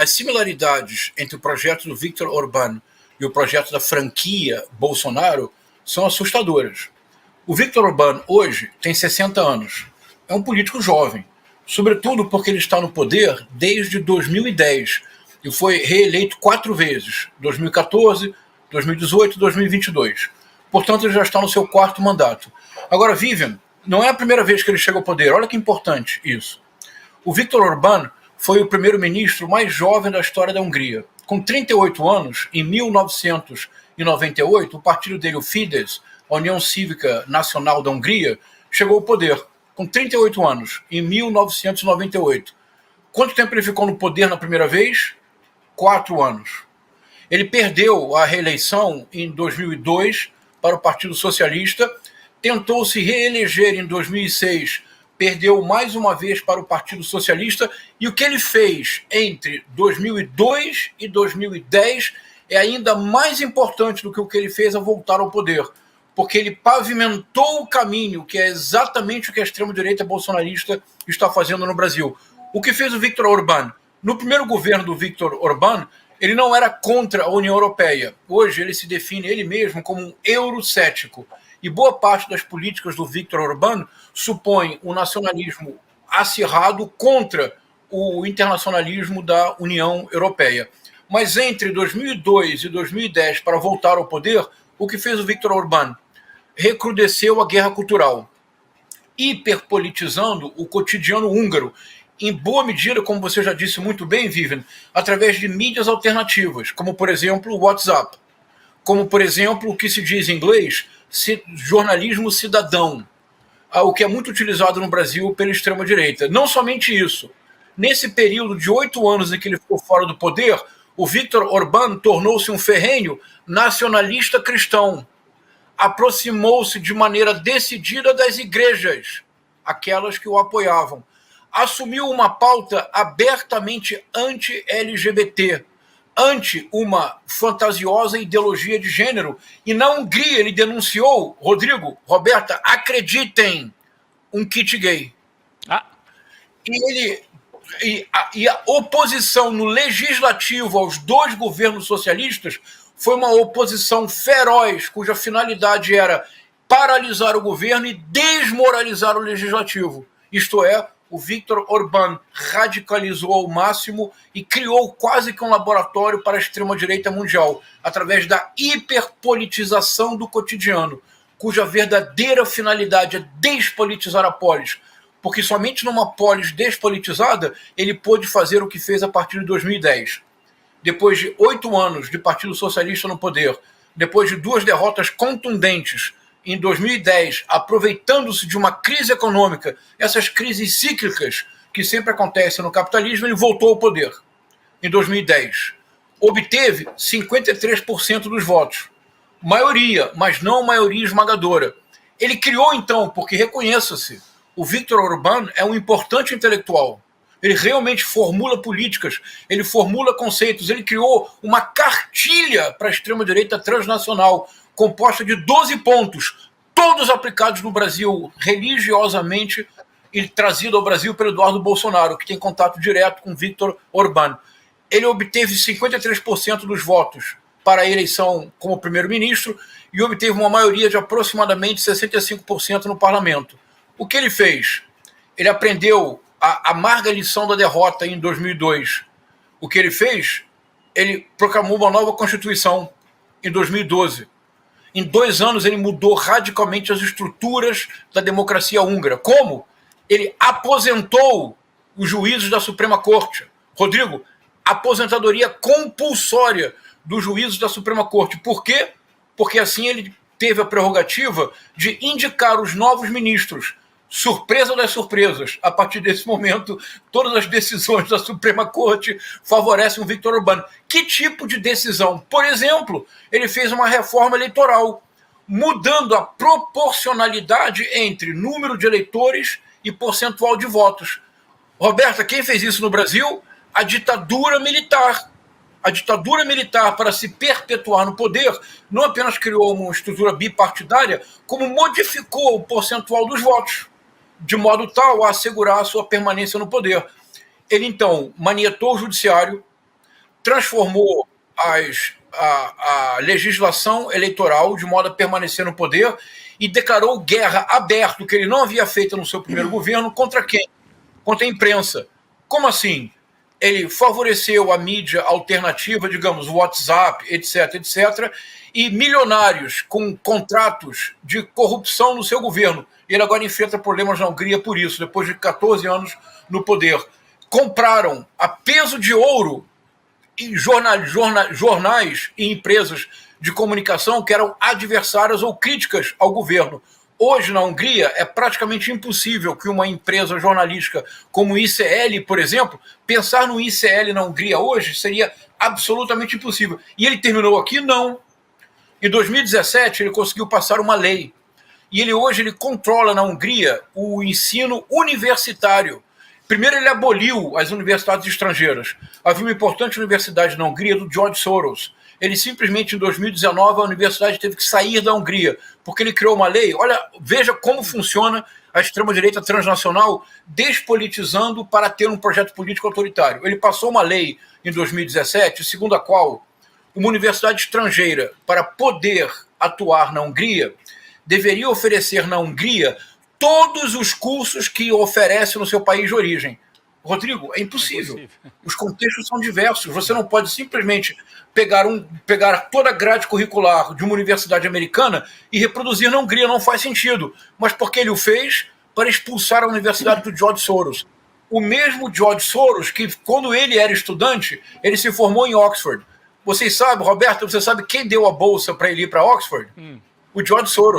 as similaridades entre o projeto do Viktor Orbán e o projeto da franquia Bolsonaro são assustadoras. O Viktor Orbán hoje tem 60 anos. É um político jovem, sobretudo porque ele está no poder desde 2010 e foi reeleito 4 vezes, 2014, 2018 e 2022. Portanto, ele já está no seu 4º mandato. Agora, Vivian, não é a primeira vez que ele chega ao poder. Olha que importante isso. O Viktor Orbán foi o primeiro-ministro mais jovem da história da Hungria. Com 38 anos, em 1998, o partido dele, o Fidesz, a União Cívica Nacional da Hungria, chegou ao poder. Com 38 anos, em 1998. Quanto tempo ele ficou no poder na primeira vez? 4 anos. Ele perdeu a reeleição em 2002 para o Partido Socialista, tentou se reeleger em 2006, perdeu mais uma vez para o Partido Socialista, e o que ele fez entre 2002 e 2010 é ainda mais importante do que o que ele fez ao voltar ao poder, porque ele pavimentou o caminho, que é exatamente o que a extrema-direita bolsonarista está fazendo no Brasil. O que fez o Viktor Orbán? No primeiro governo do Viktor Orbán, ele não era contra a União Europeia. Hoje ele se define ele mesmo como um eurocético. E boa parte das políticas do Viktor Orbán supõe um nacionalismo acirrado contra o internacionalismo da União Europeia. Mas entre 2002 e 2010, para voltar ao poder, o que fez o Viktor Orbán? Recrudesceu a guerra cultural, hiperpolitizando o cotidiano húngaro, em boa medida, como você já disse muito bem, Vivian, através de mídias alternativas, como, por exemplo, o WhatsApp, como, por exemplo, o que se diz em inglês, jornalismo cidadão, o que é muito utilizado no Brasil pela extrema-direita. Não somente isso. Nesse período de 8 anos em que ele ficou fora do poder, o Viktor Orbán tornou-se um ferrenho nacionalista cristão. Aproximou-se de maneira decidida das igrejas, aquelas que o apoiavam. Assumiu uma pauta abertamente anti-LGBT, ante uma fantasiosa ideologia de gênero. E na Hungria ele denunciou, Rodrigo, Roberta, acreditem, um kit gay. E a oposição no legislativo aos 2 governos socialistas foi uma oposição feroz, cuja finalidade era paralisar o governo e desmoralizar o legislativo. Isto é, o Viktor Orbán radicalizou ao máximo e criou quase que um laboratório para a extrema-direita mundial, através da hiperpolitização do cotidiano, cuja verdadeira finalidade é despolitizar a polis, porque somente numa polis despolitizada ele pôde fazer o que fez a partir de 2010. Depois de 8 anos de Partido Socialista no poder, depois de 2 derrotas contundentes, em 2010, aproveitando-se de uma crise econômica, essas crises cíclicas que sempre acontecem no capitalismo, ele voltou ao poder. Em 2010, obteve 53% dos votos. Maioria, mas não maioria esmagadora. Ele criou, então, porque reconheça-se, o Viktor Orbán é um importante intelectual. Ele realmente formula políticas, ele formula conceitos, ele criou uma cartilha para a extrema-direita transnacional, composta de 12 pontos, todos aplicados no Brasil religiosamente e trazido ao Brasil pelo Eduardo Bolsonaro, que tem contato direto com Viktor Orbán. Ele obteve 53% dos votos para a eleição como primeiro-ministro e obteve uma maioria de aproximadamente 65% no parlamento. O que ele fez? Ele aprendeu a amarga lição da derrota em 2002. O que ele fez? Ele proclamou uma nova Constituição em 2012. Em 2 anos, ele mudou radicalmente as estruturas da democracia húngara. Como? Ele aposentou os juízes da Suprema Corte. Rodrigo, aposentadoria compulsória dos juízes da Suprema Corte. Por quê? Porque assim ele teve a prerrogativa de indicar os novos ministros. Surpresa das surpresas. A partir desse momento, todas as decisões da Suprema Corte favorecem o Viktor Orbán. Que tipo de decisão? Por exemplo, ele fez uma reforma eleitoral, mudando a proporcionalidade entre número de eleitores e percentual de votos. Roberta, quem fez isso no Brasil? A ditadura militar. A ditadura militar, para se perpetuar no poder, não apenas criou uma estrutura bipartidária, como modificou o percentual dos votos, de modo tal a assegurar a sua permanência no poder. Ele, então, manietou o judiciário, transformou a legislação eleitoral de modo a permanecer no poder e declarou guerra aberta, que ele não havia feito no seu primeiro governo, contra quem? Contra a imprensa. Como assim? Ele favoreceu a mídia alternativa, digamos, WhatsApp, etc., etc., e milionários com contratos de corrupção no seu governo. Ele agora enfrenta problemas na Hungria por isso, depois de 14 anos no poder. Compraram a peso de ouro em jornais e empresas de comunicação que eram adversárias ou críticas ao governo. Hoje, na Hungria, é praticamente impossível que uma empresa jornalística como o ICL, por exemplo, pensar no ICL na Hungria hoje seria absolutamente impossível. E ele terminou aqui? Não. Em 2017, ele conseguiu passar uma lei. E hoje ele controla na Hungria o ensino universitário. Primeiro, ele aboliu as universidades estrangeiras. Havia uma importante universidade na Hungria do George Soros. Ele simplesmente, em 2019, a universidade teve que sair da Hungria, porque ele criou uma lei. Olha, veja como funciona a extrema-direita transnacional despolitizando para ter um projeto político autoritário. Ele passou uma lei em 2017, segundo a qual uma universidade estrangeira, para poder atuar na Hungria, deveria oferecer na Hungria todos os cursos que oferece no seu país de origem. Rodrigo, é impossível. Os contextos são diversos. Você não pode simplesmente pegar toda a grade curricular de uma universidade americana e reproduzir na Hungria. Não faz sentido. Mas porque ele o fez para expulsar a universidade do George Soros. O mesmo George Soros que, quando ele era estudante, ele se formou em Oxford. Vocês sabem, Roberto, você sabe quem deu a bolsa para ele ir para Oxford? O George Soros.